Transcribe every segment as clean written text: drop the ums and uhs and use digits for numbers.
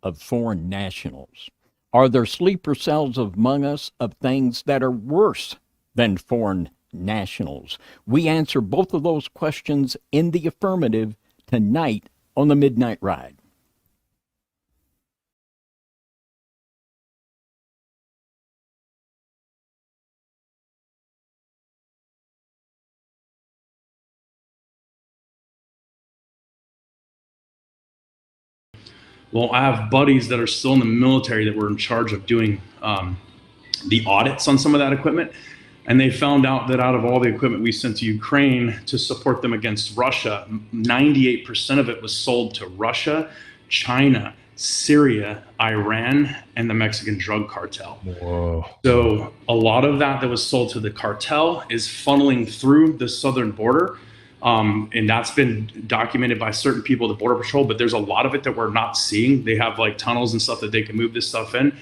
of foreign nationals? Are there sleeper cells among us of things that are worse than foreign nationals? We answer both of those questions in the affirmative tonight on the Midnight Ride. Well, I have buddies that are still in the military that were in charge of doing the audits on some of that equipment. And they found out that out of all the equipment we sent to Ukraine to support them against Russia, 98% of it was sold to Russia, China, Syria, Iran, and the Mexican drug cartel. Whoa. So a lot of that was sold to the cartel is funneling through the southern border. And that's been documented by certain people at the Border Patrol, but there's a lot of it that we're not seeing. They have like tunnels and stuff that they can move this stuff in.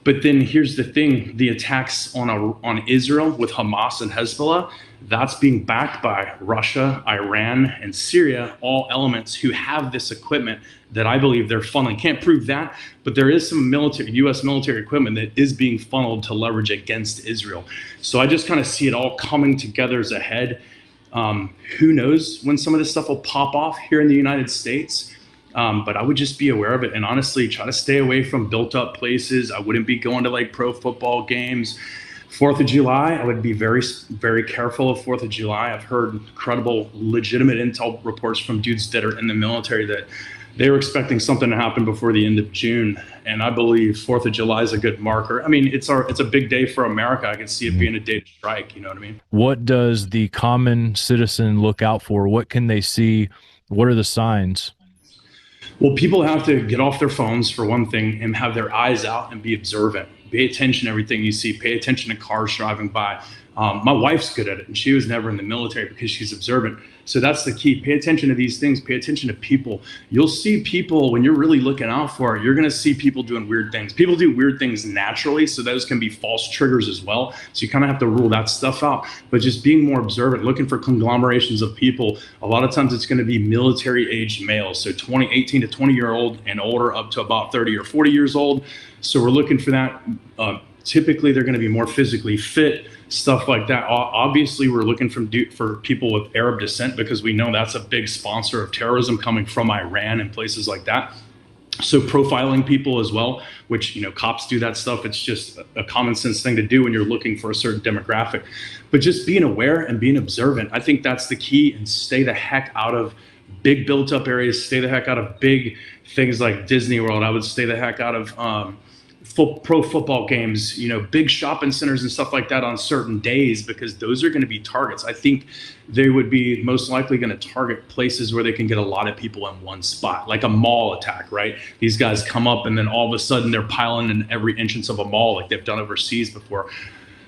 But then here's the thing, the attacks on Israel with Hamas and Hezbollah, that's being backed by Russia, Iran, and Syria, all elements who have this equipment that I believe they're funneling. Can't prove that, but there is some U.S. military equipment that is being funneled to leverage against Israel. So I just kind of see it all coming together as a head. Who knows when some of this stuff will pop off here in the United States? But I would just be aware of it and honestly try to stay away from built up places. I wouldn't be going to like pro football games. 4th of July, I would be very, very careful of 4th of July. I've heard credible, legitimate intel reports from dudes that are in the military that they were expecting something to happen before the end of June. And I believe 4th of July is a good marker. I mean, it's a big day for America. I can see it being a day to strike. You know what I mean? What does the common citizen look out for? What can they see? What are the signs? Well, people have to get off their phones for one thing and have their eyes out and be observant. Pay attention to everything you see. Pay attention to cars driving by. My wife's good at it, and she was never in the military because she's observant. So that's the key. Pay attention to these things. Pay attention to people. You'll see people, when you're really looking out for it, you're going to see people doing weird things. People do weird things naturally, so those can be false triggers as well. So you kind of have to rule that stuff out. But just being more observant, looking for conglomerations of people. A lot of times it's going to be military-aged males, so 18 to 20-year-old and older up to about 30 or 40 years old. So we're looking for that. Typically, they're going to be more physically fit, stuff like that. Obviously, we're looking for people with Arab descent because we know that's a big sponsor of terrorism coming from Iran and places like that. So profiling people as well, which, you know, cops do that stuff. It's just a common sense thing to do when you're looking for a certain demographic. But just being aware and being observant, I think that's the key. And stay the heck out of big built up areas. Stay the heck out of big things like Disney World. I would stay the heck out of pro football games, you know, big shopping centers and stuff like that on certain days, because those are going to be targets. I think they would be most likely going to target places where they can get a lot of people in one spot, like a mall attack, right? These guys come up and then all of a sudden they're piling in every entrance of a mall like they've done overseas before.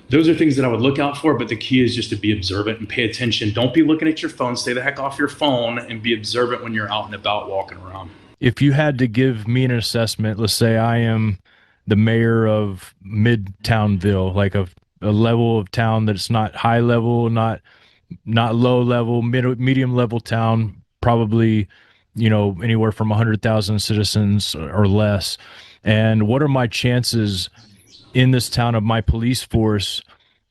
Those are things that I would look out for, but the key is just to be observant and pay attention. Don't be looking at your phone. Stay the heck off your phone and be observant when you're out and about walking around. If you had to give me an assessment, let's say I am the mayor of Midtownville, like a level of town that's not high level, not low level, medium level town, probably, you know, anywhere from 100,000 citizens or less. And what are my chances in this town of my police force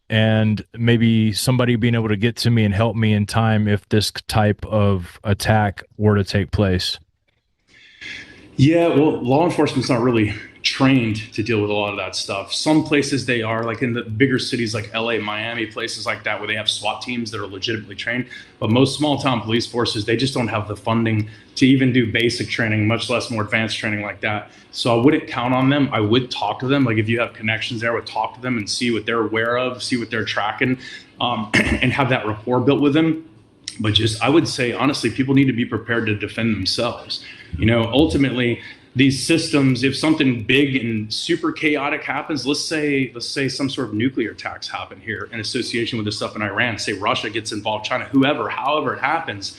and maybe somebody being able to get to me and help me in time if this type of attack were to take place? Yeah, well, law enforcement's not really trained to deal with a lot of that stuff. Some places they are, like in the bigger cities like LA, Miami, places like that, where they have SWAT teams that are legitimately trained. But most small town police forces, they just don't have the funding to even do basic training, much less more advanced training like that. So I wouldn't count on them. I would talk to them. Like if you have connections there, I would talk to them and see what they're aware of, see what they're tracking, and have that rapport built with them. But just, I would say, honestly, people need to be prepared to defend themselves. You know, ultimately, these systems, if something big and super chaotic happens, let's say some sort of nuclear attacks happen here in association with the stuff in Iran, say Russia gets involved, China, whoever, however it happens,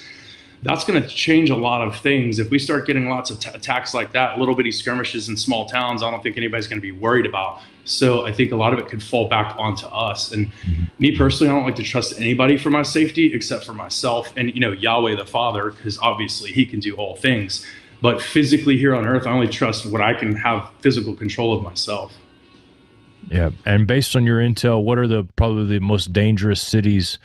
that's going to change a lot of things. If we start getting lots of attacks like that, little bitty skirmishes in small towns, I don't think anybody's going to be worried about. So I think a lot of it could fall back onto us. And me personally, I don't like to trust anybody for my safety except for myself and, you know, Yahweh the Father, because obviously he can do all things. But physically here on earth, I only trust what I can have physical control of myself. Yeah. And based on your intel, what are the probably the most dangerous cities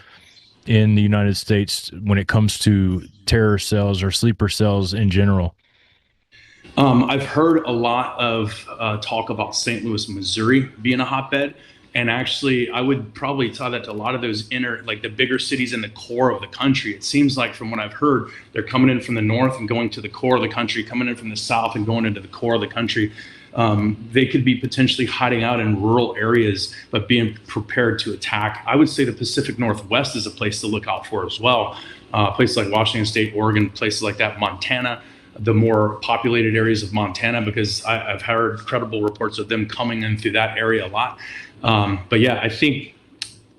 in the United States when it comes to terror cells or sleeper cells in general? I've heard a lot of talk about St. Louis, Missouri being a hotbed. And actually, I would probably tie that to a lot of those inner, like the bigger cities in the core of the country. It seems like, from what I've heard, they're coming in from the north and going to the core of the country, coming in from the south and going into the core of the country. They could be potentially hiding out in rural areas, but being prepared to attack. I would say the Pacific Northwest is a place to look out for as well. Places like Washington State, Oregon, places like that, Montana, the more populated areas of Montana, because I've heard credible reports of them coming in through that area a lot. But yeah, I think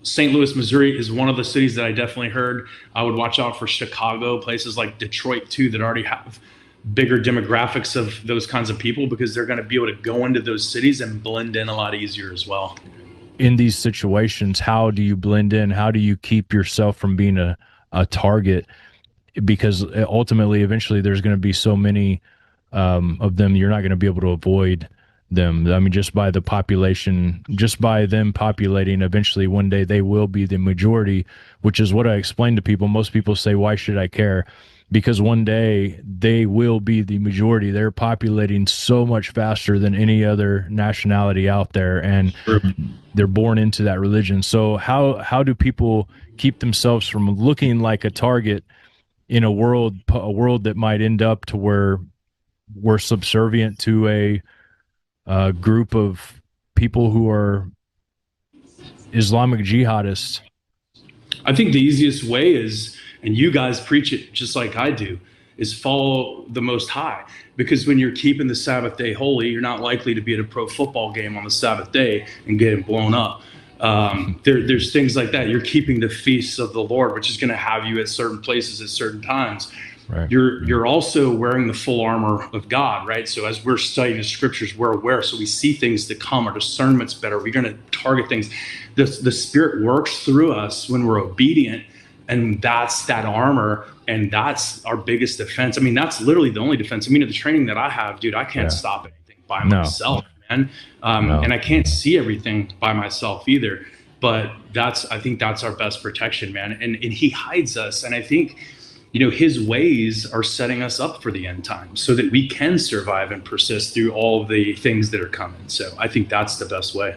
St. Louis, Missouri is one of the cities that I definitely heard. I would watch out for Chicago, places like Detroit too, that already have bigger demographics of those kinds of people, because they're going to be able to go into those cities and blend in a lot easier as well. In these situations, how do you blend in? How do you keep yourself from being a target? Because ultimately, eventually, there's going to be so many of them, you're not going to be able to avoid them. I mean, just by the population, just by them populating, eventually one day they will be the majority, which is what I explain to people. Most people say, why should I care? Because one day they will be the majority. They're populating so much faster than any other nationality out there, and they're born into that religion. So how do people keep themselves from looking like a target in a world that might end up to where we're subservient to a group of people who are Islamic jihadists? I think the easiest way is, and you guys preach it just like I do, is follow the Most High. Because when you're keeping the Sabbath day holy, you're not likely to be at a pro football game on the Sabbath day and getting blown up. There's things like that. You're keeping the feasts of the Lord, which is going to have you at certain places at certain times. Right. You're also wearing the full armor of God, right? So as we're studying the scriptures, we're aware. So we see things to come. Our discernment's better. We're going to target things. The Spirit works through us when we're obedient, and that's that armor, and that's our biggest defense. I mean, that's literally the only defense. I mean, the training that I have, dude, I can't stop anything by myself, man. And I can't see everything by myself either. But I think that's our best protection, man. And He hides us. And I think, His ways are setting us up for the end times so that we can survive and persist through all of the things that are coming. So I think that's the best way.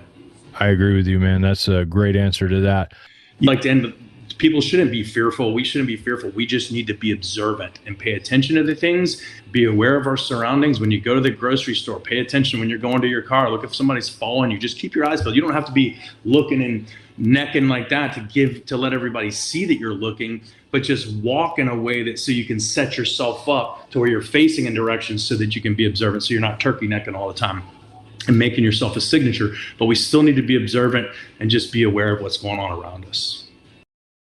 I agree with you, man. That's a great answer to that. Like to end, people shouldn't be fearful. We shouldn't be fearful. We just need to be observant and pay attention to the things, be aware of our surroundings. When you go to the grocery store, pay attention. When you're going to your car, look if somebody's following you. Just keep your eyes peeled. You don't have to be looking and necking like that to let everybody see that you're looking, but just walk in a way that so you can set yourself up to where you're facing in directions so that you can be observant, so you're not turkey necking all the time and making yourself a signature. But we still need to be observant and just be aware of what's going on around us.